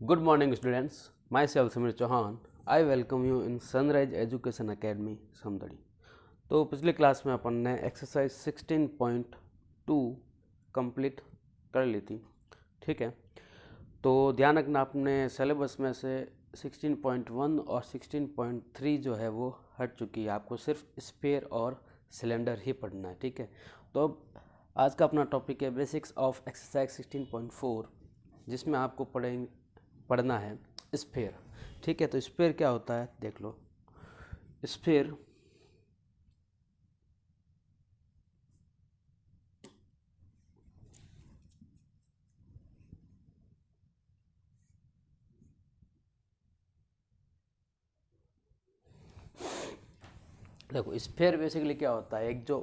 Good morning, students. Myself Samir Chauhan. I welcome you in Sunrise Education Academy, Samdari. तो पिछले class में अपन ने exercise 16.2 complete कर ली थी, ठीक है। तो ध्यान रखना, अपने सिलेबस में से 16.1 और 16.3 जो है वो हट चुकी है। आपको सिर्फ स्फीयर और सिलेंडर ही पढ़ना है, ठीक है। तो अब आज का अपना टॉपिक है बेसिक्स ऑफ एक्सरसाइज 16.4, जिसमें आपको पढ़ना है स्फीयर, ठीक है। तो स्फीयर क्या होता है देख लो। स्फीयर देखो, स्फीयर बेसिकली क्या होता है, एक जो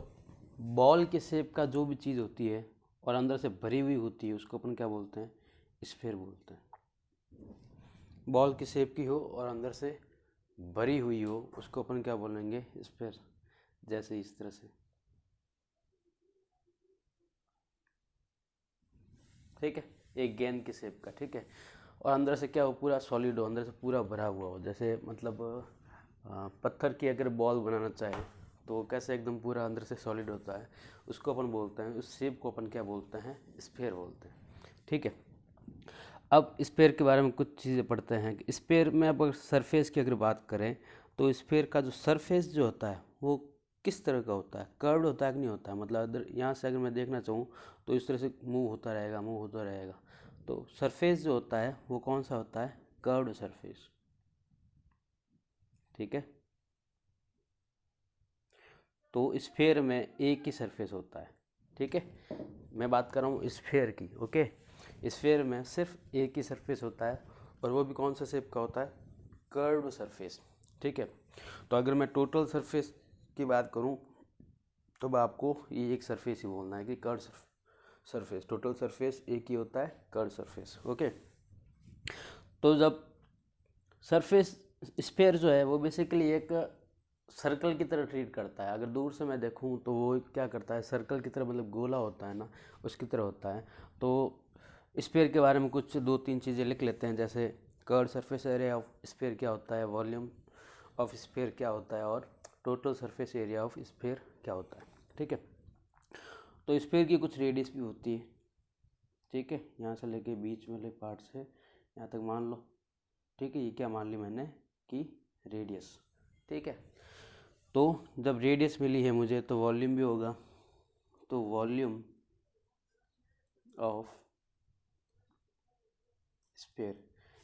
बॉल के शेप का जो भी चीज़ होती है और अंदर से भरी हुई होती है, उसको अपन क्या बोलते हैं, स्फीयर बोलते हैं। बॉल की शेप की हो और अंदर से भरी हुई हो, उसको अपन क्या बोलेंगे, स्फीयर। जैसे इस तरह से, ठीक है, एक गेंद की शेप का, ठीक है। और अंदर से क्या हो, पूरा सॉलिड हो, अंदर से पूरा भरा हुआ हो। जैसे मतलब पत्थर की अगर बॉल बनाना चाहे तो वो कैसे एकदम पूरा अंदर से सॉलिड होता है, उसको अपन बोलते हैं, उस शेप को अपन क्या बोलते हैं, स्फीयर बोलते हैं, ठीक है। अब स्फीयर के बारे में कुछ चीज़ें पढ़ते हैं कि स्फीयर में अब सरफेस की अगर बात करें तो स्फीयर का जो सरफेस जो होता है वो किस तरह का होता है, कर्व्ड होता है कि नहीं होता है। मतलब अगर यहाँ से अगर मैं देखना चाहूँ तो इस तरह से मूव होता रहेगा, मूव होता रहेगा। तो सरफेस जो होता है वो कौन सा होता है, कर्व्ड सरफेस, ठीक है। तो स्फीयर में एक ही सरफेस होता है, ठीक है। मैं बात कर रहा हूँ स्फीयर की, ओके। स्फीयर में सिर्फ एक ही सरफेस होता है और वो भी कौन सा शेप का होता है, कर्व्ड सरफेस, ठीक है। तो अगर मैं टोटल सरफेस की बात करूँ तो आपको ये एक सरफेस ही बोलना है कि कर्व्ड सरफेस। टोटल सरफेस एक ही होता है, कर्व्ड सरफेस, ओके। तो जब सरफेस स्फीयर जो है वो बेसिकली एक सर्कल की तरह ट्रीट करता है। अगर दूर से मैं देखूं तो वो क्या करता है, सर्कल की तरह, मतलब गोला होता है ना, उसकी तरह होता है। तो स्फीयर के बारे में कुछ दो तीन चीज़ें लिख लेते हैं। जैसे curve surface area of sphere क्या होता है, वॉल्यूम ऑफ स्फीयर क्या होता है, और total surface area of sphere क्या होता है, ठीक है। तो स्फीयर की कुछ रेडियस भी होती है, ठीक है। यहाँ से लेके बीच वाले पार्ट से यहाँ तक मान लो, ठीक है। ये क्या मान ली मैंने कि रेडियस, ठीक है। तो जब रेडियस मिली है मुझे तो वॉल्यूम भी होगा। तो वॉल्यूम ऑफ स्फीयर,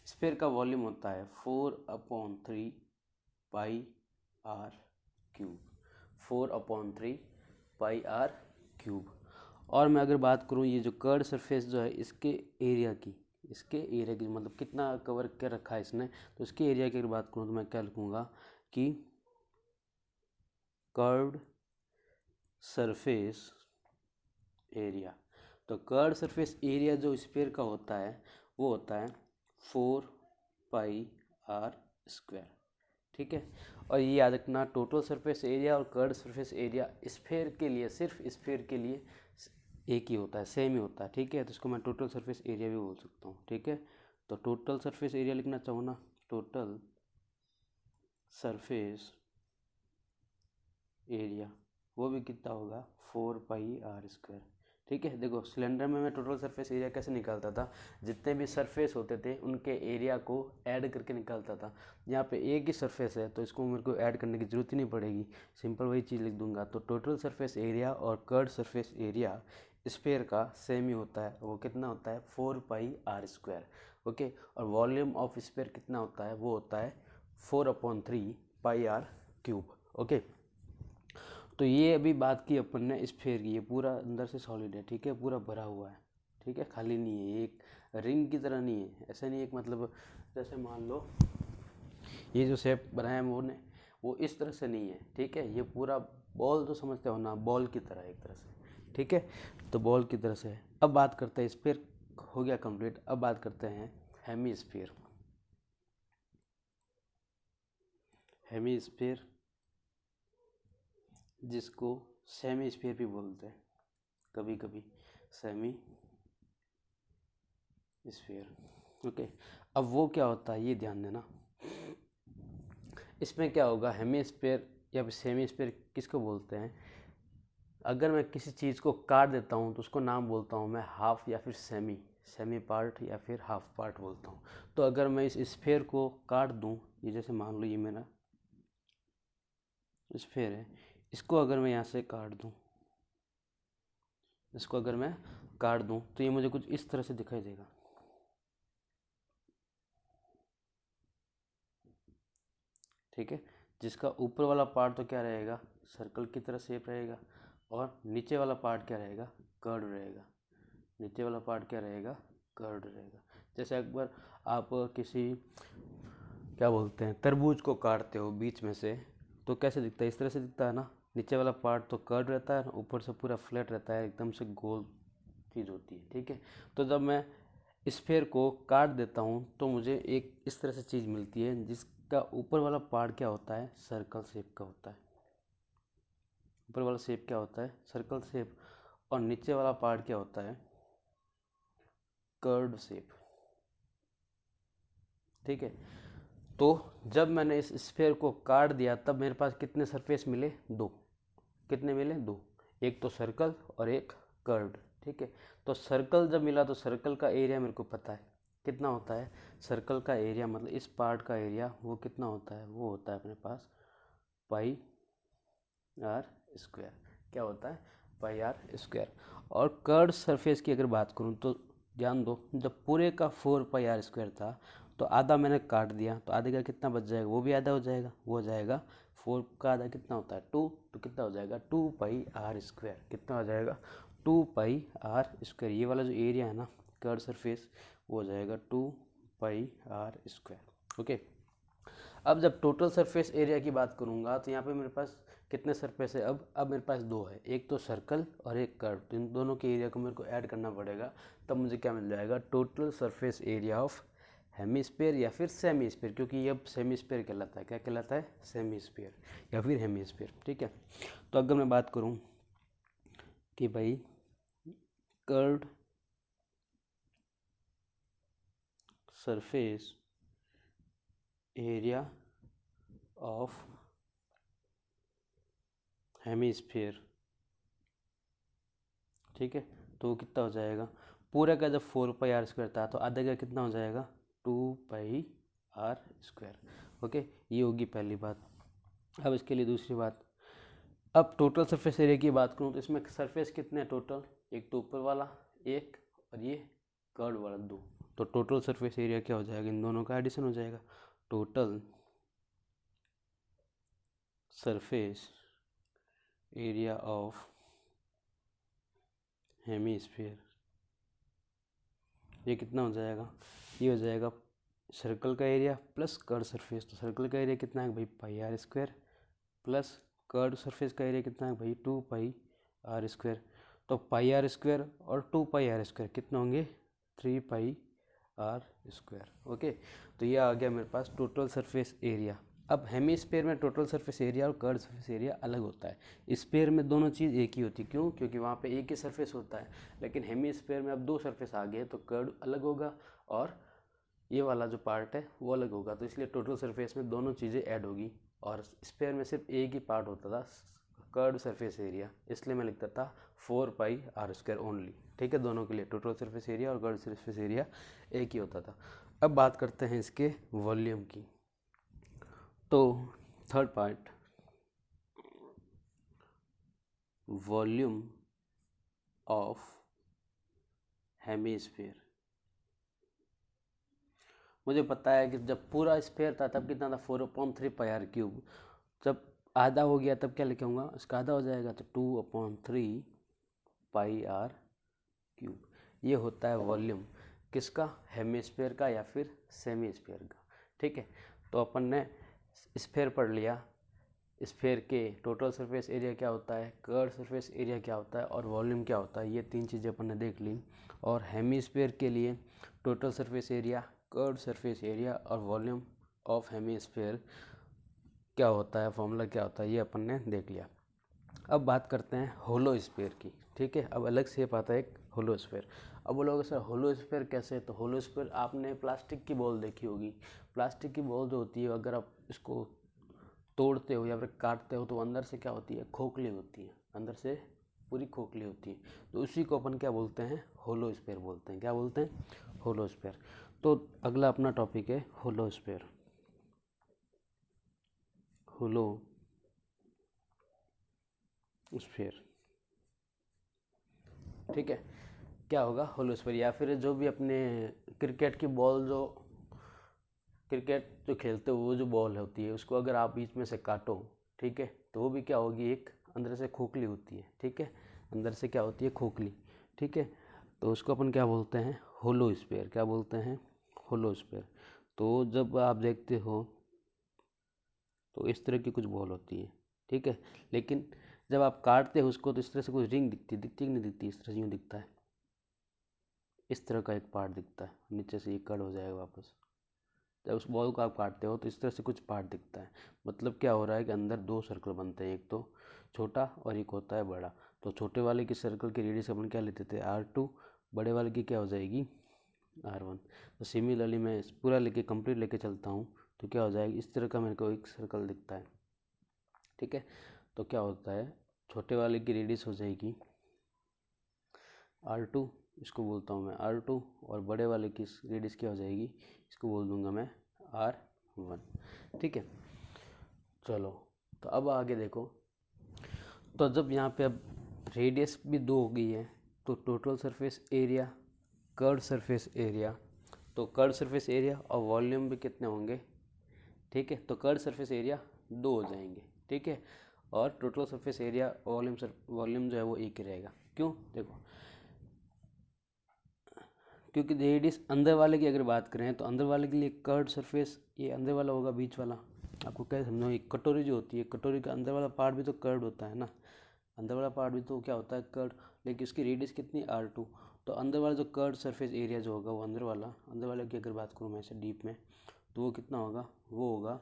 स्फीयर का वॉल्यूम होता है 4/3 pi R cube, 4/3 pi R cube. और मैं अगर बात करूँ ये जो कर्व सरफेस जो है इसके एरिया की, इसके एरिया की मतलब कितना कवर कर रखा है इसने, तो इसके एरिया की अगर बात करूँ तो मैं क्या लिखूँगा कि कर्व्ड सरफेस एरिया। तो कर्व सरफेस एरिया जो स्फीयर का होता है वो होता है 4 पाई आर स्क्वायर, ठीक है। और ये याद रखना, टोटल सरफेस एरिया और कर्व सरफेस एरिया स्फीयर के लिए, सिर्फ स्फीयर के लिए एक ही होता है, सेम ही होता है, ठीक है। तो इसको मैं टोटल सरफेस एरिया भी बोल सकता हूँ, ठीक है। तो टोटल सरफेस एरिया लिखना चाहूँ ना, टोटल सरफेस एरिया वो भी कितना होगा, 4 पाई आर स्क्वायर, ठीक है। देखो सिलेंडर में मैं टोटल सरफेस एरिया कैसे निकालता था, जितने भी सरफेस होते थे उनके एरिया को ऐड करके निकालता था। यहाँ पे एक ही सरफेस है तो इसको मेरे को ऐड करने की ज़रूरत ही नहीं पड़ेगी, सिंपल वही चीज़ लिख दूंगा। तो टोटल सरफेस एरिया और कर्व सरफेस एरिया स्फीयर का सेम ही होता है, वो कितना होता है, 4 पाई आर स्क्वायर, ओके। और वॉल्यूम ऑफ स्फीयर कितना होता है, वो होता है 4/3 पाई आर क्यूब, ओके। तो ये अभी बात की अपन ने स्फीयर की, ये पूरा अंदर से सॉलिड है, ठीक है, पूरा भरा हुआ है, ठीक है, खाली नहीं है। ये एक रिंग की तरह नहीं है, ऐसा नहीं है। एक मतलब जैसे मान लो ये जो शेप बनाया है ने वो इस तरह से नहीं है, ठीक है। ये पूरा बॉल जो समझते हो ना, बॉल की तरह एक तरह से, ठीक है। तो बॉल की तरह से है। अब बात करते हैं, स्फीयर हो गया कंप्लीट। अब बात करते हैं हेमी स्फीयर। हेमी स्फीयर जिसको सेमी स्फीयर भी बोलते हैं कभी कभी, सेमी स्फीयर, ओके, अब वो क्या होता है ये ध्यान देना। इसमें क्या होगा, हेमीस्फीयर या फिर सेमीस्फीयर किसको बोलते हैं, अगर मैं किसी चीज़ को काट देता हूँ तो उसको नाम बोलता हूँ मैं हाफ या फिर सेमी पार्ट या फिर हाफ पार्ट बोलता हूँ। तो अगर मैं इस स्फीयर को काट दूँ, ये जैसे मान लो ये मेरा स्फीयर है, इसको अगर मैं यहाँ से काट दूँ, इसको अगर मैं काट दूँ तो ये मुझे कुछ इस तरह से दिखाई देगा। ठीक है, जिसका ऊपर वाला पार्ट तो क्या रहेगा, सर्कल की तरह शेप रहेगा, और नीचे वाला पार्ट क्या रहेगा, कर्व रहेगा। नीचे वाला पार्ट क्या रहेगा, कर्व रहेगा। जैसे एक बार आप किसी क्या बोलते हैं तरबूज को काटते हो बीच में से, तो कैसे दिखता है, इस तरह से दिखता है ना। नीचे वाला पार्ट तो कर्व रहता है, ऊपर से पूरा फ्लैट रहता है, एकदम से गोल चीज़ होती है। ठीक है, तो जब मैं स्फीयर को काट देता हूँ तो मुझे एक इस तरह से चीज़ मिलती है, जिसका ऊपर वाला पार्ट क्या होता है, सर्कल शेप का होता है। ऊपर वाला शेप क्या होता है, सर्कल शेप, और नीचे वाला पार्ट क्या होता है, कर्व्ड शेप। ठीक है, तो जब मैंने इस स्फीयर को काट दिया तब मेरे पास कितने सरफेस मिले, दो। कितने मिले, दो, एक तो सर्कल और एक कर्व्ड। ठीक है, तो सर्कल जब मिला तो सर्कल का एरिया मेरे को पता है कितना होता है। सर्कल का एरिया मतलब इस पार्ट का एरिया वो कितना होता है, वो होता है अपने पास पाई आर स्क्वायर। क्या होता है, पाई आर स्क्वायर। और कर्व्ड सरफेस की अगर बात करूँ तो ध्यान दो, जब पूरे का 4 पाई आर स्क्वायर था तो आधा मैंने काट दिया, तो आधे का कितना बच जाएगा, वो भी आधा हो जाएगा, वो हो जाएगा 4 का आधा कितना होता है 2, तो कितना हो जाएगा 2 पाई आर स्क्वायर। कितना हो जाएगा 2 पाई आर स्क्वायर। ये वाला जो एरिया है ना कर्व्ड सरफेस, वो हो जाएगा 2 पाई आर स्क्वायर। ओके, अब जब टोटल सरफेस एरिया की बात करूँगा तो यहाँ पे मेरे पास कितने सरफेस है, अब मेरे पास दो है, एक तो सर्कल और एक कर्व। तो इन दोनों के एरिया को मेरे को ऐड करना पड़ेगा, तब मुझे क्या मिल जाएगा, total surface area of hemisphere या फिर सेमीस्फीयर, क्योंकि ये अब सेमीस्फीयर कहलाता है। क्या कहलाता है, सेमीस्फीयर या फिर हेमीस्फीयर। ठीक है, तो अगर मैं बात करूँ कि भाई curved surface area of hemisphere, ठीक है, तो वो कितना हो जाएगा, पूरा का जब 4 पाई आर स्क्वायर था तो आधे का कितना हो जाएगा 2 पाई आर स्क्वायर। ओके, ये होगी पहली बात। अब इसके लिए दूसरी बात, अब टोटल सरफेस एरिया की बात करूँ तो इसमें सरफेस कितने हैं टोटल, एक तो ऊपर वाला एक, और ये कर्व वाला दो। तो टोटल सरफेस एरिया क्या हो जाएगा, इन दोनों का एडिशन हो जाएगा। Total surface area of hemisphere, ये कितना हो जाएगा, ये हो जाएगा सर्कल का एरिया प्लस कर्व सरफेस। तो सर्कल का एरिया कितना है भाई, pi R square, plus curve surface का एरिया कितना है भाई, 2 पाई आर स्क्वायर। तो पाई आर स्क्वायर और 2 पाई आर स्क्वायर कितना होंगे, 3 पाई आर स्क्वायर। ओके, तो ये आ गया मेरे पास टोटल सरफेस एरिया। अब हेमीस्फीयर में टोटल सरफेस एरिया और कर्व सरफेस एरिया अलग होता है। स्फीयर में दोनों चीज़ एक ही होती है, क्यों, क्योंकि वहाँ पे एक ही सरफेस होता है। लेकिन हेमीस्फीयर में अब दो सरफेस आ गए तो कर्व अलग होगा और ये वाला जो पार्ट है वो अलग होगा। तो इसलिए टोटल सरफेस में दोनों चीज़ें ऐड होगी। और स्फीयर में सिर्फ एक ही पार्ट होता था, कर्व सरफेस एरिया, इसलिए मैं लिखता था 4 पाई आर स्क्वायर ओनली। ठीक है, दोनों के लिए टोटल सरफेस एरिया और कर्व सरफेस एरिया एक ही होता था। अब बात करते हैं इसके वॉल्यूम की। तो third part, volume of hemisphere. मुझे पता है कि जब पूरा स्फीयर था तब कितना था, 4/3 पाई आर क्यूब। जब आधा हो गया तब क्या लिखूँगा, इसका आधा हो जाएगा तो 2/3 पाई आर क्यूब। ये होता है वॉल्यूम किसका, हेमीस्फीयर का या फिर सेमी स्फीयर का। ठीक है, तो अपन ने स्फीयर पढ़ लिया, स्फीयर के टोटल सरफेस एरिया क्या होता है, कर्व सरफेस एरिया क्या होता है, और वॉल्यूम क्या होता है, ये तीन चीज़ें अपन ने देख ली। और हेमीस्फीयर के लिए total surface area, curve surface area और वॉल्यूम ऑफ हेमीस्फीयर क्या होता है, फॉर्मूला क्या होता है, ये अपन ने देख लिया। अब बात करते हैं होलो स्फीयर की। ठीक है, अब अलग शेप आता है एक होलो स्फीयर। अब बोलोगे सर होलो स्फीयर कैसे, तो होलो स्फीयर आपने प्लास्टिक की बॉल देखी होगी। प्लास्टिक की बॉल जो होती है अगर आप इसको तोड़ते हो या फिर काटते हो तो अंदर से क्या होती है, खोखली होती है, अंदर से पूरी खोखली होती है। तो उसी को अपन क्या बोलते हैं, होलो स्फीयर बोलते हैं। क्या बोलते हैं, होलो स्फीयर। तो अगला अपना टॉपिक है होलो स्फीयर। होलो स्फीयर, ठीक है। क्या होगा होलो स्फीयर, या फिर जो भी अपने क्रिकेट की बॉल, जो क्रिकेट जो खेलते हो वो जो बॉल होती है उसको अगर आप बीच में से काटो, ठीक है, तो वो भी क्या होगी, एक अंदर से खोखली होती है, ठीक है, अंदर से क्या होती है, खोखली, ठीक है। तो उसको अपन क्या बोलते हैं, होलो स्फीयर। क्या बोलते हैं, होलो स्फीयर। तो जब आप देखते हो तो इस तरह की कुछ बॉल होती है, ठीक है, लेकिन जब आप काटते हो उसको तो इस तरह से कुछ रिंग दिखती नहीं दिखती, इस तरह से यूँ दिखता है, इस तरह का एक पार्ट दिखता है, नीचे से ये कट हो जाएगा वापस। जब उस बॉल को आप काटते हो तो इस तरह से कुछ पार्ट दिखता है। मतलब क्या हो रहा है कि अंदर दो सर्कल बनते हैं, एक तो छोटा और एक होता है बड़ा। तो छोटे वाले की सर्कल की रेडियस अपन क्या लेते थे, R2, बड़े वाले की क्या हो जाएगी, R1। तो सिमिलरली मैं पूरा लेके कंप्लीट लेके चलता हूँ तो क्या हो जाएगा, इस तरह का मेरे को एक सर्कल दिखता है, ठीक है। तो क्या होता है, छोटे वाले की रेडियस हो जाएगी R2, इसको बोलता हूँ मैं R2, और बड़े वाले की रेडियस क्या हो जाएगी, इसको बोल दूंगा मैं R1, ठीक है। चलो तो अब आगे देखो, तो जब यहाँ पे अब रेडियस भी 2 हो गई है तो total surface area, curve surface area, तो कर्व सरफेस एरिया और वॉल्यूम भी कितने होंगे, ठीक है। तो कर्व सरफेस एरिया 2 हो जाएंगे, ठीक है, और टोटल सरफेस एरिया वॉल्यूम जो है वो एक ही रहेगा। क्यों, देखो, क्योंकि रेडियस अंदर वाले की अगर बात करें तो अंदर वाले के लिए कर्व सरफेस, ये अंदर वाला होगा, बीच वाला आपको क्या समझो, एक कटोरी जो होती है, कटोरी का अंदर वाला पार्ट भी तो कर्व होता है ना, अंदर वाला पार्ट भी तो क्या होता है, कर्व, लेकिन उसकी रेडियस कितनी, R2। तो अंदर वाला जो कर्व सरफेस एरिया जो होगा वो अंदर वाले की अगर बात करूँ मैं ऐसे डीप में, तो वो कितना होगा, वो होगा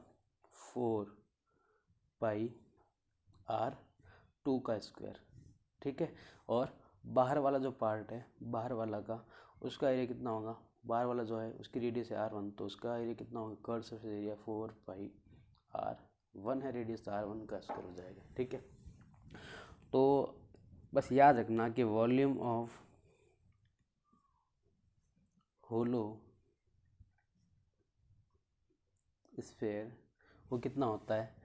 4πr2 का स्क्वायर, ठीक है। और बाहर वाला जो पार्ट है, बाहर वाला का, उसका एरिया कितना होगा, बाहर वाला जो है उसकी रेडियस है R1, तो उसका एरिया कितना होगा, कर्व सरफेस एरिया 4πr1 है रेडियस, R1 का स्क्वायर हो जाएगा, ठीक है। तो बस याद रखना कि वॉल्यूम ऑफ होलो स्फीयर वो कितना होता है,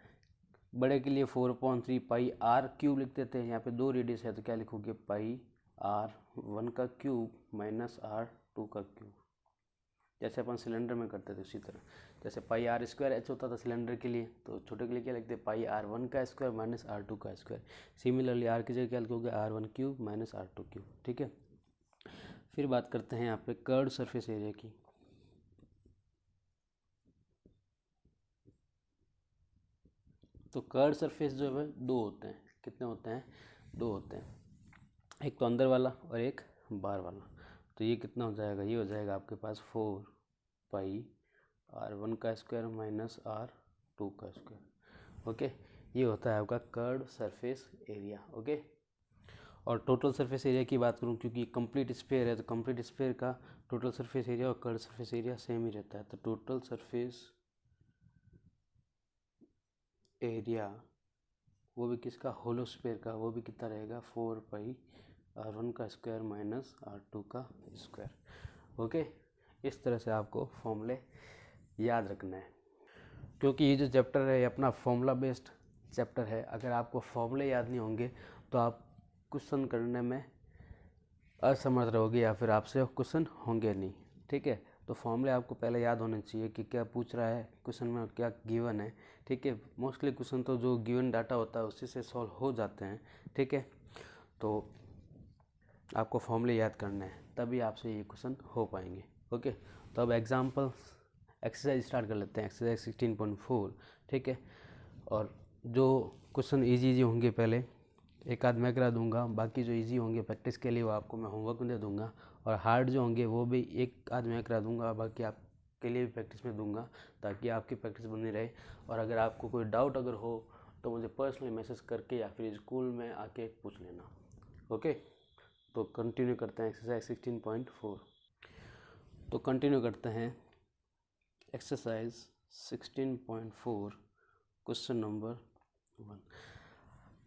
बड़े के लिए 4/3πr³ लिख देते हैं, यहाँ पे 2 रेडियस है तो क्या लिखोगे, πr1 का क्यूब माइनस R2 का क्यूब, जैसे अपन सिलेंडर में करते थे उसी तरह। जैसे πr² होता था सिलेंडर के लिए, तो छोटे के लिए क्या लिखते हैं, πr1 का स्क्वायर माइनस R2 का स्क्वायर। सिमिलरली R की जगह क्या लिखोगे, R1³ माइनस R2³, ठीक है। फिर बात करते हैं यहाँ पे कर्व्ड सरफेस एरिया की। तो कर्व्ड सरफेस जो है 2 होते हैं, कितने होते हैं, 2 होते हैं, एक तो अंदर वाला और एक बाहर वाला। तो ये कितना हो जाएगा, ये हो जाएगा आपके पास 4πr1 का स्क्वायर माइनस R2 का स्क्वायर, ओके। ये होता है आपका कर्व्ड सरफेस एरिया, ओके। और टोटल सरफेस एरिया की बात करूँ, क्योंकि कंप्लीट स्फीयर है तो कंप्लीट स्फीयर का टोटल सरफेस एरिया और कर्व्ड सरफेस एरिया सेम ही रहता है। तो टोटल सरफेस एरिया वो भी किसका, होलो स्फीयर का, वो भी कितना रहेगा, 4πr1 का स्क्वायर माइनस R2 का स्क्वायर, ओके। इस तरह से आपको फॉर्मूले याद रखना है, क्योंकि ये जो चैप्टर है ये अपना फॉर्मूला बेस्ड चैप्टर है। अगर आपको फॉर्मूले याद नहीं होंगे तो आप क्वेश्चन करने में असमर्थ रहोगे या फिर आपसे क्वेश्चन होंगे नहीं, ठीक है। तो फॉर्मूले आपको पहले याद होने चाहिए कि क्या पूछ रहा है क्वेश्चन में, क्या गिवन है, ठीक है। मोस्टली क्वेश्चन तो जो गिवन डाटा होता है उसी से सॉल्व हो जाते हैं, ठीक है। तो आपको फॉर्मूले याद करने हैं तभी आपसे ये क्वेश्चन हो पाएंगे, ओके। तो अब एग्जाम्पल एक्सरसाइज स्टार्ट कर लेते हैं, एक्सरसाइज 16.4, ठीक है। और जो क्वेश्चन इजी होंगे पहले एक आध मैं करा दूंगा, बाकी जो इजी होंगे प्रैक्टिस के लिए वो आपको मैं होमवर्क में दे दूंगा, और हार्ड जो होंगे वो भी एक आध मैं करा दूंगा, बाकी आपके लिए भी प्रैक्टिस में दूंगा ताकि आपकी प्रैक्टिस बनी रहे। और अगर आपको कोई डाउट अगर हो तो मुझे पर्सनली मैसेज करके या फिर स्कूल में आके पूछ लेना, ओके। तो कंटिन्यू करते हैं एक्सरसाइज 16.4। तो कंटिन्यू करते हैं एक्सरसाइज 16.4 क्वेश्चन नंबर 1।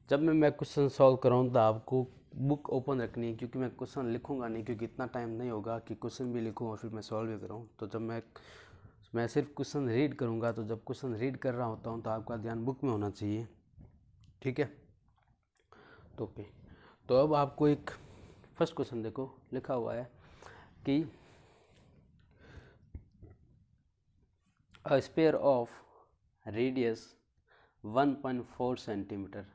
जब मैं क्वेश्चन सॉल्व कराऊँ तो आपको बुक ओपन रखनी है, क्योंकि मैं क्वेश्चन लिखूंगा नहीं, क्योंकि इतना टाइम नहीं होगा कि क्वेश्चन भी लिखूँ और फिर मैं सॉल्व भी कराऊँ। तो जब मैं सिर्फ क्वेश्चन रीड करूँगा, तो जब क्वेश्चन रीड कर रहा होता हूँ तो आपका ध्यान बुक में होना चाहिए, ठीक है। तो ओके, तो अब आपको एक फर्स्ट क्वेश्चन देखो, लिखा हुआ है कि अ स्पेयर ऑफ रेडियस 1.4 सेंटीमीटर,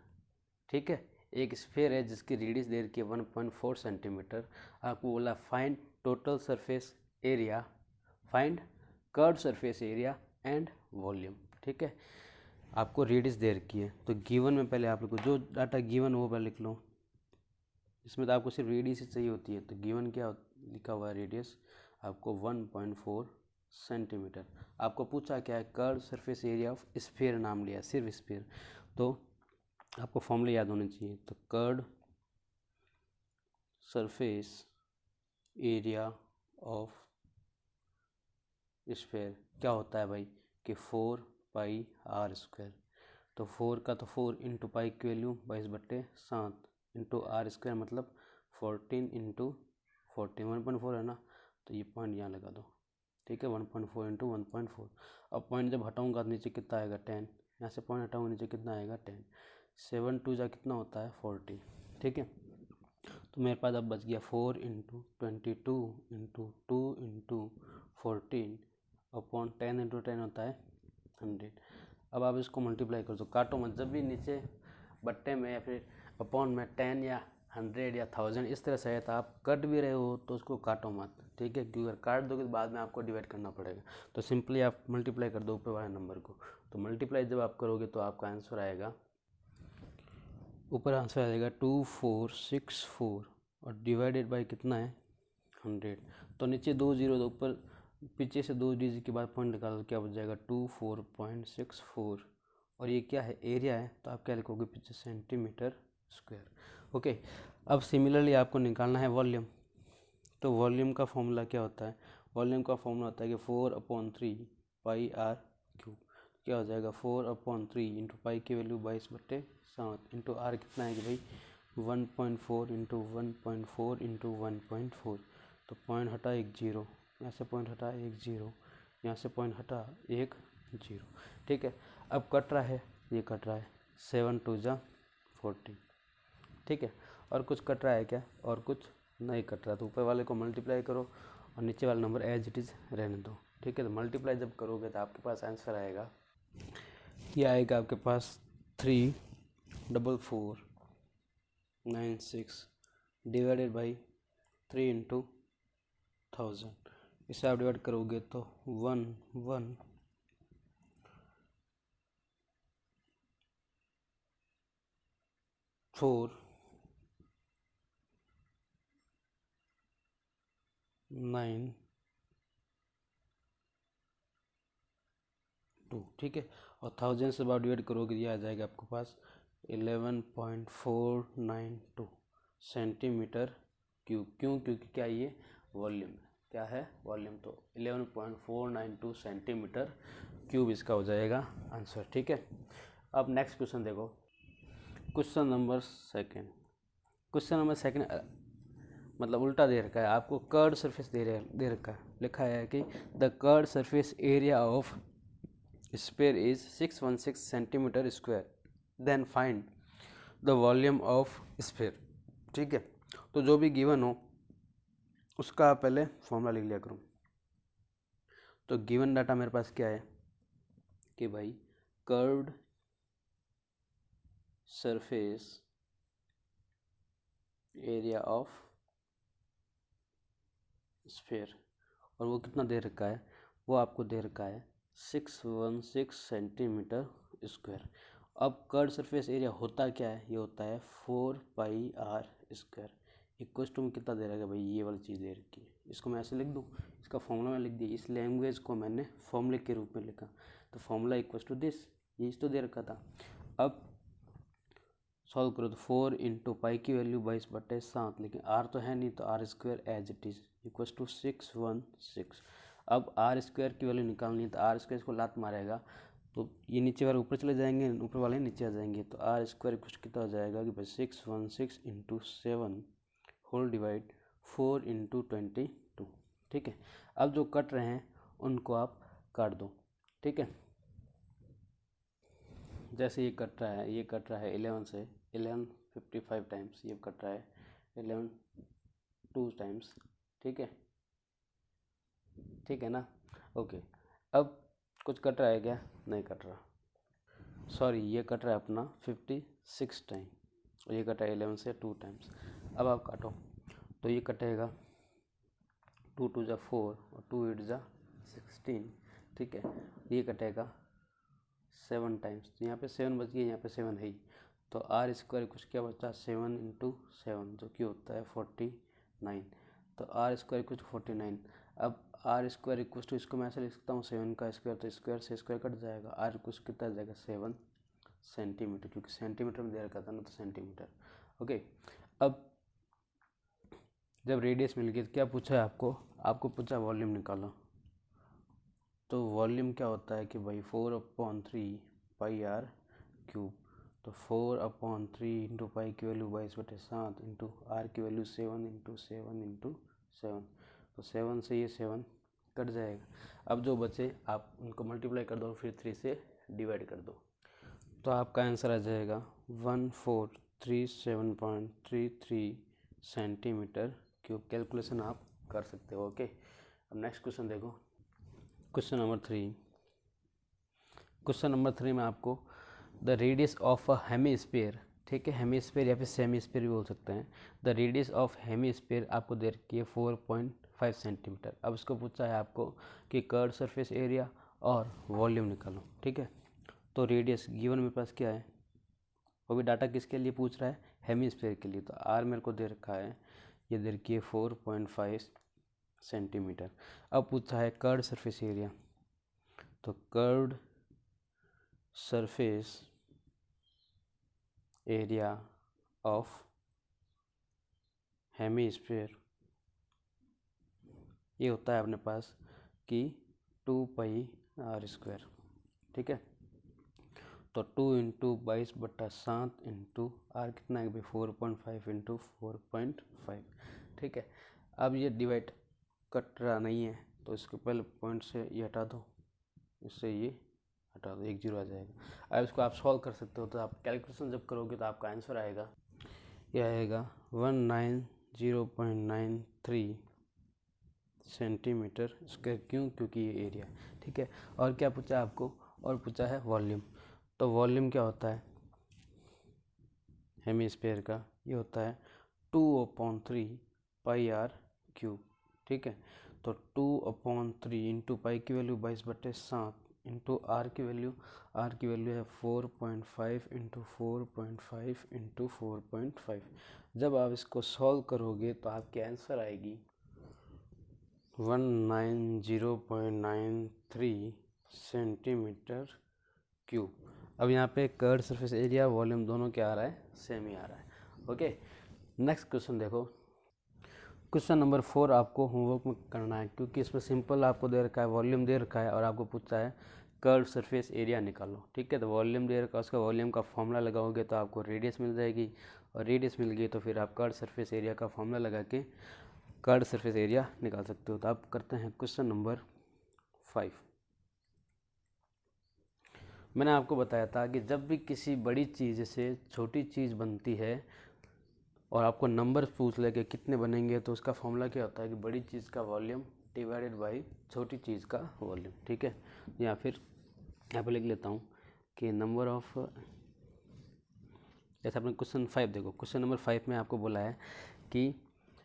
ठीक है। एक स्फीयर है जिसकी रेडियस दे रखी है 1.4 सेंटीमीटर। आपको बोला find total surface area, find curve surface area and volume, ठीक है। आपको रेडियस दे रखी है, तो गिवन में पहले आप लोग को जो डाटा गिवन वो पहले लिख लो। इसमें तो आपको सिर्फ रेडियस ही चाहिए होती है, तो गिवन क्या लिखा हुआ है, रेडियस आपको 1.4 सेंटीमीटर। आपको पूछा क्या है, curve surface area of sphere नाम लिया, सिर्फ स्फीयर, तो आपको फॉर्मूला याद होने चाहिए। तो curve surface area of sphere क्या होता है भाई कि 4πr²। तो 4 का तो 4 इंटू पाई की वैल्यू 22/7 इंटू r² मतलब 14 इंटू 14, 1.4 है ना, तो ये पॉइंट यहाँ लगा दो, ठीक है। 1.4 इंटू 1.4। अब पॉइंट जब हटाऊंगा तो नीचे कितना आएगा 10, यहाँ से पॉइंट हटाऊंगा नीचे कितना आएगा 10, 7 2 जा कितना होता है 40, ठीक है। तो मेरे पास अब बच गया 4 into 22 into 2 into 14 upon 10 into 10 होता है 100। अब आप इसको मल्टीप्लाई कर दो, काटो मत। जब भी नीचे बट्टे में या फिर अपॉन में 10 या 100 या 1000 इस तरह से है, तो आप कट भी रहे हो तो उसको काटो मत, ठीक है, क्योंकि अगर काट दोगे तो बाद में आपको डिवाइड करना पड़ेगा। तो सिंपली आप मल्टीप्लाई कर दो ऊपर वाले नंबर को। तो मल्टीप्लाई जब आप करोगे तो आपका आंसर आएगा, ऊपर आंसर आएगा 2464 और डिवाइडेड बाई कितना है 100। तो नीचे 2 जीरो, तो ऊपर पीछे से 2 डिजिट के बाद पॉइंट निकाल, क्या बच जाएगा 24.64। और ये क्या है, एरिया है, तो आप क्या लिखोगे पीछे सेंटीमीटर स्क्वायर, ओके। अब सिमिलरली आपको निकालना है वॉल्यूम। तो वॉल्यूम का फॉर्मूला क्या होता है, वॉल्यूम का फॉर्मूला होता है कि 4/3πr³ क्या हो जाएगा 4/3 इंटू पाई की वैल्यू 22/7 इंटू आर कितना है कि भाई 1.4 इंटू 1.4 इंटू 1.4। तो पॉइंट हटा 1 0, यहाँ से पॉइंट हटा 1 0, यहाँ से पॉइंट हटा 1 0, ठीक है। अब कट रहा है, ये कट रहा है 7 2 जा 14, ठीक है। और कुछ कट रहा है क्या, और कुछ नहीं कट रहा, तो ऊपर वाले को मल्टीप्लाई करो और नीचे वाला नंबर एज इट इज़ रहने दो, ठीक है। तो मल्टीप्लाई जब करोगे तो आपके पास आंसर आएगा, ये आएगा आपके पास 34496 डिवाइडेड बाई 3 इंटू 1000। इसे आप डिवाइड करोगे तो 11492, ठीक है। और 1000 से आप डिवाइड करोगे, ये आ जाएगा आपके पास 11.492 सेंटीमीटर क्यूब। क्यों, क्योंकि क्या ये वॉल्यूम है, क्या है वॉल्यूम, तो 11.492 सेंटीमीटर क्यूब इसका हो जाएगा आंसर, ठीक है। अब नेक्स्ट क्वेश्चन देखो, question number second. Question number second मतलब उल्टा दे रखा है आपको, कर्व सरफेस दे रखा है, लिखा है कि the curve surface area of sphere is 616 centimetre square, then find the volume of sphere, ठीक है। तो जो भी गिवन हो उसका पहले फॉर्मूला लिख लिया करूँ। तो गिवन डाटा मेरे पास क्या है कि भाई curved surface area of sphere, और वो कितना दे रखा है, वो आपको दे रखा है 616 सेंटीमीटर स्क्वायर। अब कर्व सरफेस एरिया होता क्या है, ये होता है 4πr²। इक्वल टू में कितना दे रखा है भाई, ये वाली चीज़ दे रखी है। इसको मैं ऐसे लिख दूँ, इसका फॉर्मूला मैं लिख दिया, इस लैंग्वेज को मैंने फॉर्मूले के रूप में लिखा। तो फॉर्मूला इक्वल टू दिस, ये तो दे रखा था। अब सॉल्व करो तो 4 इंटू पाई की वैल्यू 22/7, लेकिन आर तो है नहीं तो R square as it is equals to 616। अब आर स्क्वायर की वैल्यू निकालनी है तो आर स्क्वायर को लात मारेगा तो ये नीचे वाले ऊपर चले जाएंगे, ऊपर वाले नीचे आ जाएंगे, तो आर स्क्वायर कुछ कितना हो जाएगा कि भाई 616 इंटू 7 होल डिवाइड 4 इंटू 22। ठीक है, अब जो कट रहे हैं उनको आप काट दो। ठीक है, जैसे ये कट रहा है, ये कट रहा है 11 से 11 55 टाइम्स, ये कट रहा है 11 2 टाइम्स। ठीक है, ठीक है ना। ओके, अब कुछ कट रहा है क्या? नहीं कट रहा, सॉरी, ये कट रहा है अपना 56 टाइम और ये कट रहा है 11 से 2 टाइम्स। अब आप काटो तो ये कटेगा 2 2 जा 4 और 2 8 जा 16। ठीक है, ये कटेगा 7 टाइम्स, तो यहाँ पे 7 बच गया, यहाँ पे 7 है ही, तो आर स्क्वायर कुछ क्या बचा 7 इंटू 7 जो कि होता है 49। तो आर स्क्वायर कुछ 49। अब आर स्क्वायर इक्व टू, इसको मैं ऐसे लिख सकता हूँ 7 का स्क्वायर, तो स्क्वायर से स्क्वायर कट जाएगा, आर कुछ कितना जाएगा 7 सेंटीमीटर, क्योंकि सेंटीमीटर में दे रखा था ना तो सेंटीमीटर। ओके, अब जब रेडियस मिल गई तो क्या पूछा है आपको पूछा वॉल्यूम निकालो। तो वॉल्यूम क्या होता है कि भाई 4/3 पाई आर क्यूब, तो 4/3 इंटू पाई की वैल्यू 22/7 इंटू आर की वैल्यू 7 इंटू 7 इंटू 7, तो 7 से ये 7 कट जाएगा। अब जो बचे आप उनको मल्टीप्लाई कर दो, फिर 3 से डिवाइड कर दो, तो आपका आंसर आ जाएगा 1437.33 सेंटीमीटर क्यूब। कैलकुलेशन आप कर सकते हो। ओके, अब नेक्स्ट क्वेश्चन देखो, क्वेश्चन नंबर 3। क्वेश्चन नंबर 3 में आपको the radius of a hemisphere, ठीक है, हेमीस्फीयर या फिर सेमीस्फीयर भी बोल सकते हैं, द रेडियस ऑफ हेमीस्फीयर आपको दे रखी है 4.5 सेंटीमीटर। अब इसको पूछा है आपको कि कर्व सरफेस एरिया और वॉल्यूम निकालो। ठीक है, तो रेडियस गिवन मेरे पास क्या है, वो भी डाटा किसके लिए पूछ रहा है, हेमीस्फीयर के लिए, तो आर मेरे को दे रखा है, ये दे रखी है 4.5 सेंटीमीटर। अब पूछा है कर्व सरफेस एरिया, तो curved surface area of hemisphere ये होता है अपने पास कि 2 पाई आर स्क्वायर। ठीक है, तो 2 इंटू 22/7 इंटू आर कितना है भाई 4.5 इंटू 4.5। ठीक है, अब ये डिवाइड कट रहा नहीं है तो इसको पहले पॉइंट से ये हटा दो, इससे ये हटा दो, 1 0 आ जाएगा। अब इसको आप सॉल्व कर सकते हो, तो आप कैलकुलेशन जब करोगे तो आपका आंसर आएगा, ये आएगा 190.93 सेंटीमीटर स्क्वायर। क्यों? क्योंकि ये एरिया। ठीक है, और क्या पूछा आपको, और पूछा है वॉल्यूम। तो वॉल्यूम क्या होता है हेमीस्फीयर का, ये होता है 2/3 पाई आर क्यूब। ठीक है, तो 2/3 इंटू पाई की वैल्यू 22/7 इंटू आर की वैल्यू है 4.5 इंटू 4.5 इंटू 4.5। जब आप इसको सॉल्व करोगे तो आपकी आंसर आएगी 190.93 सेंटीमीटर क्यूब। अब यहाँ पे कर्व सरफेस एरिया वॉल्यूम दोनों क्या आ रहा है, सेम ही आ रहा है। ओके, नेक्स्ट क्वेश्चन देखो, क्वेश्चन नंबर 4 आपको होमवर्क में करना है, क्योंकि इसमें सिंपल आपको दे रखा है, वॉल्यूम दे रखा है और आपको पूछा है कर्व सरफेस एरिया निकालो। ठीक है, तो वॉल्यूम दे रखा है, उसका वॉल्यूम का फॉर्मूला लगाओगे तो आपको रेडियस मिल जाएगी, और रेडियस मिल गई तो फिर आप कर्व सरफेस एरिया का फॉर्मूला लगा के कर्व सरफेस एरिया निकाल सकते हो। तो आप करते हैं क्वेश्चन नंबर 5। मैंने आपको बताया था कि जब भी किसी बड़ी चीज़ से छोटी चीज़ बनती है और आपको नंबर पूछ ले कि कितने बनेंगे, तो उसका फॉर्मूला क्या होता है कि बड़ी चीज़ का वॉल्यूम डिवाइडेड बाई छोटी चीज़ का वॉल्यूम। ठीक है, या फिर यहाँ पर लिख लेता हूँ कि नंबर ऑफ, जैसे आपने क्वेश्चन 5 देखो, क्वेश्चन नंबर 5 में आपको बोला है कि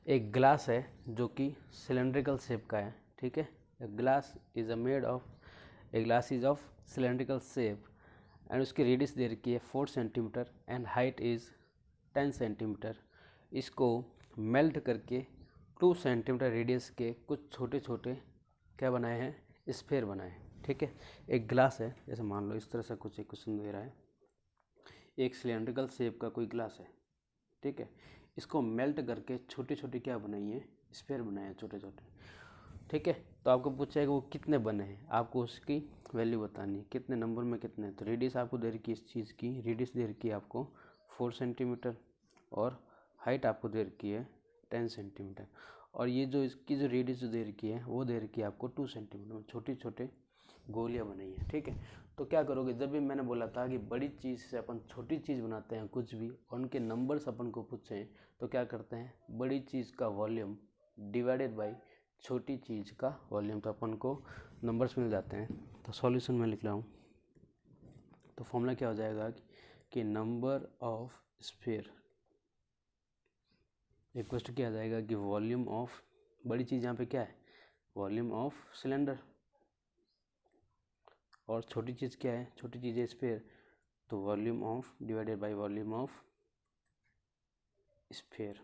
एक ग्लास है जो कि सिलेंड्रिकल शेप का है। ठीक है, glass is of cylindrical shape and उसकी रेडियस दे रखी है 4 centimetre and height is 10 centimetre. इसको मेल्ट करके 2 सेंटीमीटर रेडियस के कुछ छोटे छोटे क्या बनाए हैं, स्फीयर बनाए हैं। ठीक है, एक ग्लास है, जैसे मान लो इस तरह से कुछ एक क्वेश्चन दे रहा है, एक सिलेंड्रिकल शेप का कोई ग्लास है, ठीक है, इसको मेल्ट करके छोटे छोटे क्या बनाई है, स्फीयर बनाए हैं छोटे छोटे, ठीक है। तो आपको पूछेगा वो कितने बने हैं, आपको उसकी वैल्यू बतानी है, कितने नंबर में कितने। तो रेडियस आपको दे रखी है इस चीज़ की, रेडियस दे रखी है आपको 4 सेंटीमीटर और हाइट आपको दे रखी है 10 सेंटीमीटर। और ये जो इसकी जो रेडियस जो दे रखी है वो दे रखी है आपको 2 सेंटीमीटर, छोटी छोटे गोलियां बनाई है, ठीक है। तो क्या करोगे, जब भी मैंने बोला था कि बड़ी चीज़ से अपन छोटी चीज़ बनाते हैं कुछ भी, और उनके नंबर्स अपन को पूछें तो क्या करते हैं, बड़ी चीज़ का वॉल्यूम डिवाइडेड बाई छोटी चीज़ का वॉल्यूम, तो अपन को नंबर्स मिल जाते हैं। तो सॉल्यूशन में लिख रहा हूँ, तो फॉर्मूला क्या हो जाएगा कि number of sphere equal to क्या आ जाएगा कि वॉल्यूम ऑफ, बड़ी चीज़ यहाँ पे क्या है, वॉल्यूम ऑफ सिलेंडर, और छोटी चीज़ क्या है, छोटी चीज़ है स्फीयर, तो volume of divided by volume of sphere.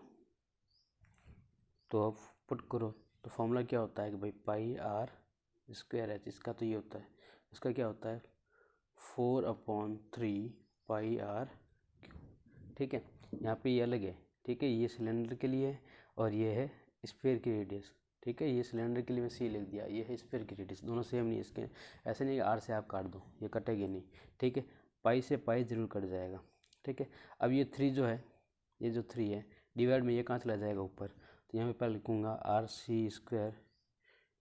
तो अब पुट करो, तो फॉर्मूला क्या होता है कि भाई पाई आर स्क्वायर एच, इसका तो ये होता है, इसका क्या होता है 4/3 पाई आर, ठीक है। यहाँ पे ये अलग है, ठीक है, ये सिलेंडर के लिए है और ये है स्फीयर की रेडियस, ठीक है। ये सिलेंडर के लिए मैं सी लिख दिया, ये है स्फीयर की रेडियस, दोनों सेम नहीं है इसके, ऐसे नहीं आर से आप काट दो, ये कटेगी नहीं, ठीक है। पाई से पाई जरूर कट जाएगा, ठीक है। अब ये 3 जो है, ये जो 3 है डिवाइड में ये कहाँ चला जाएगा ऊपर, तो यहाँ पे पहले लिखूँगा आर सी स्क्वायर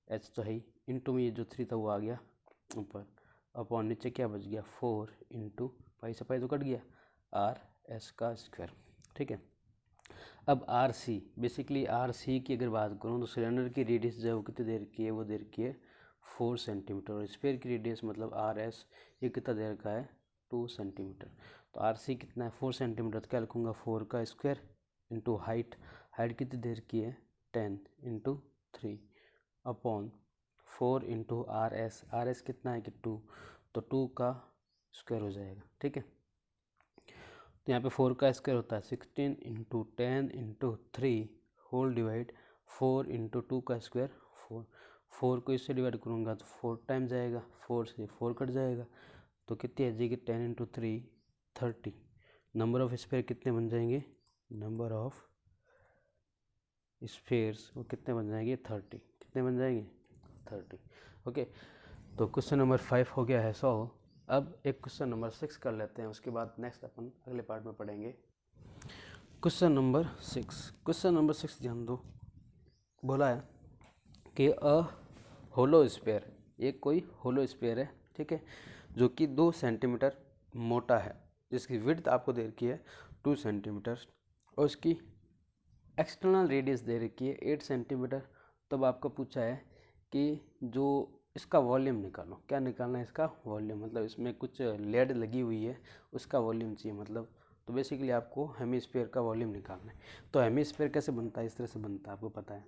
एच तो है ही, इंटू में ये जो 3 था वो आ गया ऊपर, अपॉन नीचे क्या बच गया 4 इंटू पाई से पाई तो कट गया आर एस का स्क्वायर, ठीक है। अब R C, basically R C की अगर बात करूँ तो सिलेंडर की रेडियस जो है वो कितनी दे रखी है, वो दे रखी है 4 सेंटीमीटर, और स्फीयर की रेडियस मतलब आर एस ये कितना दे रखा है 2 सेंटीमीटर। तो आर सी कितना है 4 सेंटीमीटर, तो क्या लिखूँगा 4 का स्क्वायर इंटू हाइट, हाइट कितनी दे रखी है 10 into 3 upon 4 into R S कितना है कि 2, तो 2 का स्क्वायर हो जाएगा, ठीक है। तो यहाँ पे 4 का स्क्वायर होता है 16 into 10 into 3 whole divide 4 into 2 का स्क्वायर 4, 4 को इससे डिवाइड करूँगा तो 4 टाइम जाएगा, 4 से 4 कट जाएगा, तो कितनी आ जाएगी 10 इंटू 3 30। नंबर ऑफ स्फीयर कितने बन जाएंगे, नंबर ऑफ स्फीयर्स वो कितने बन जाएंगे 30, कितने बन जाएंगे 30, ओके। तो क्वेश्चन नंबर 5 हो गया है सॉल्व। अब एक क्वेश्चन नंबर 6 कर लेते हैं, उसके बाद नेक्स्ट अपन अगले पार्ट में पढ़ेंगे। क्वेश्चन नंबर 6, क्वेश्चन नंबर 6 ध्यान दो, बोला है कि अ होलो स्फीयर, एक कोई होलो स्फीयर है, ठीक है, जो कि 2 सेंटीमीटर मोटा है, जिसकी विड्थ आपको दे रखी है 2 सेंटीमीटर और उसकी एक्सटर्नल रेडियस दे रखी है 8 सेंटीमीटर। तब आपको पूछा है कि जो इसका वॉल्यूम निकालो, क्या निकालना है इसका वॉल्यूम, मतलब इसमें कुछ लेड लगी हुई है उसका वॉल्यूम चाहिए, मतलब तो बेसिकली आपको हेमिस्फीयर का वॉल्यूम निकालना है। तो हेमिस्फीयर कैसे बनता है, इस तरह से बनता है, आपको पता है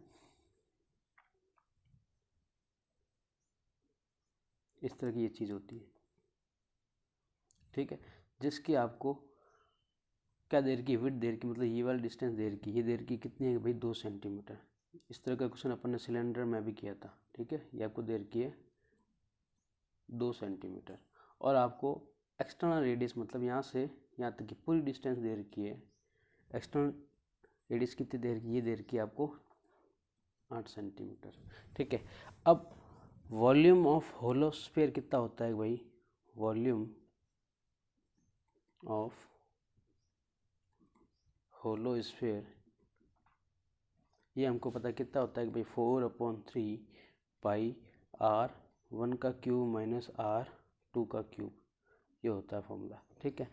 इस तरह की ये चीज़ होती है, ठीक है, जिसकी आपको क्या दे रखी है विड्थ दे रखी, मतलब ये वाली डिस्टेंस दे रखी, ये दे रखी कितनी है भाई 2 सेंटीमीटर। इस तरह का क्वेश्चन अपन ने सिलेंडर में भी किया था, ठीक है, ये आपको दे रखी है 2 सेंटीमीटर और आपको एक्सटर्नल रेडियस मतलब यहाँ से यहाँ तक की पूरी डिस्टेंस दे रखी है, एक्सटर्नल रेडियस कितनी दे रखी, ये दे रखी है आपको 8 सेंटीमीटर, ठीक है। अब वॉल्यूम ऑफ होलो स्फीयर कितना होता है भाई, वॉल्यूम ऑफ होलो स्फीयर ये हमको पता कितना होता है कि भाई 4/3 पाई R1 का क्यूब माइनस R2 का क्यूब, ये होता है फॉर्मूला, ठीक है।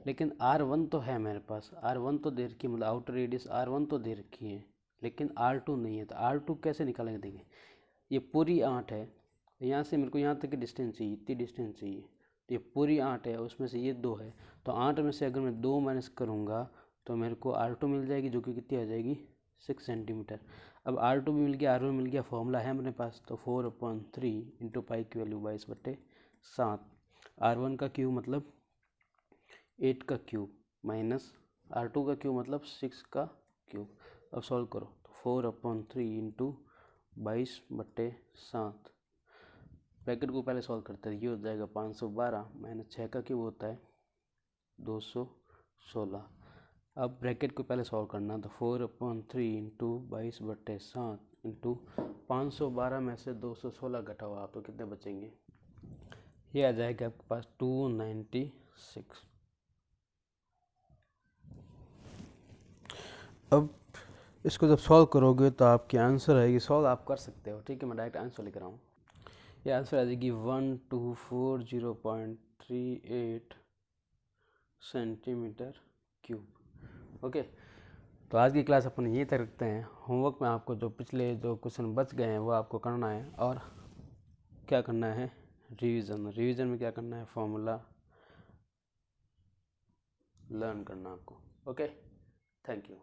लेकिन R1 तो है मेरे पास, R1 तो दे रखी है, मतलब आउटर रेडियस R1 तो दे रखी है, लेकिन R2 नहीं है, तो R2 कैसे निकालेंगे, देखिए ये पूरी 8 है, यहाँ से मेरे को यहाँ तक की डिस्टेंस चाहिए, इतनी डिस्टेंस चाहिए, तो ये पूरी 8 है, उसमें से ये 2 है, तो 8 में से अगर मैं 2 माइनस करूँगा तो मेरे को R2 मिल जाएगी, जो कि कितनी आ जाएगी 6 सेंटीमीटर। अब R2 भी मिल गया, R1 मिल गया, फॉर्मूला है अपने पास, तो 4/3 इंटू पाई की वैल्यू 22/7, R1 का क्यूब मतलब 8 का क्यूब माइनस R2 का क्यूब मतलब 6 का क्यूब। अब सॉल्व करो, तो 4/3 इंटू 22/7, ब्रैकेट को पहले सॉल्व करते हैं, ये हो जाएगा 512 माइनस 6 का क्यूब होता है 216। अब ब्रैकेट को पहले सॉल्व करना, तो 4/3 इंटू 22/7 इंटू 512 में से 216 घटा हुआ तो कितने बचेंगे? ये आ जाएगा आपके पास 296। अब इसको जब सॉल्व करोगे तो आपकी आंसर आएगी, सॉल्व आप कर सकते हो, ठीक है, मैं डायरेक्ट आंसर लिख रहा हूँ। ये आंसर आ जाएगी 1240.38 सेंटीमीटर क्यूब। ओके, तो आज की क्लास अपन यहीं तक रखते हैं। होमवर्क में आपको जो पिछले जो क्वेश्चन बच गए हैं वो आपको करना है, और क्या करना है, रिवीजन में क्या करना है, फॉर्मूला लर्न करना आपको। Okay, thank you.